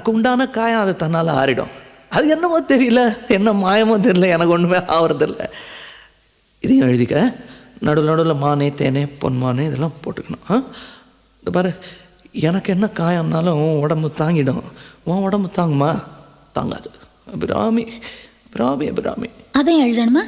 அதுக்கு உண்டான காயம் அது தன்னால் ஆறிடும். அது என்னமோ தெரியல, என்ன மாயமோ தெரியல, எனக்கு ஒன்றுமே ஆகிறதில்ல. இதையும் எழுதிக்க. நடுவில் மானே தேனே பொன்மானே இதெல்லாம் போட்டுக்கணும். இந்த பாரு, எனக்கு என்ன காயம்னாலும் உடம்பு தாங்கிடும், உன் உடம்பு தாங்குமா? தாங்காது. அபிராமி அபிராமி அபிராமி. அதையும் எழுதணுமா?